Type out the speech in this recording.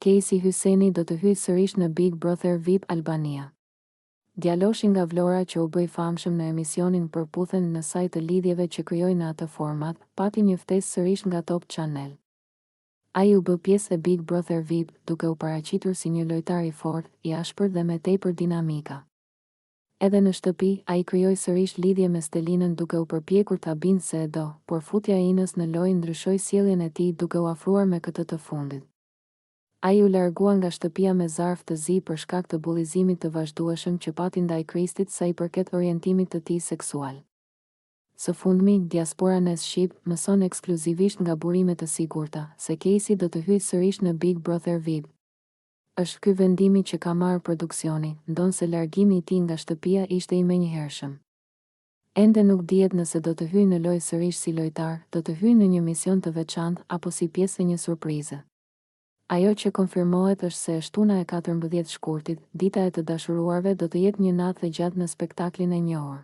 Casey Hyseni do të hyjë sërish në Big Brother VIP Albania. Djaloshi nga Vlora që u bëj famshëm në emisionin përputhen në saj të lidhjeve që krijoi në atë format, pati një ftesë sërish nga Top Channel. Ai u bë pjesë e Big Brother VIP, duke u paraqitur si një lojtar i fortë, i ashpër dhe me tepër dinamika. Edhe në shtëpi, ai krijoi sërish lidhje me Stelinën duke u përpjekur ta bindë se e do, por futja e Inës në lojë ndryshoi sjelljen e tij duke u afruar me këtë të fundit. Ai u largua nga shtëpia me zarf të zi për shkak të bullizimit të vazhdueshëm që pati ndaj Kristit sa i përket orientimit të tij seksual. Së fundmi, diaspora Nes Shqip mëson ekskluzivisht nga burime të sigurta se Casey do të hyjë sërish në Big Brother VIP. Është ky vendimi që ka marrë produksioni, ndonse largimi i tij nga shtëpia ishte i menjëhershëm. Ende nuk dihet nëse do të hyjë në lojë sërish si lojtar, do të hyjë në një mision të veçantë apo si pjesë e një surprize. Ajo që konfirmohet është se shtuna e 14 shkurtit, dita e të dashuruarve do të jetë një natë e gjatë në spektaklin e njohur.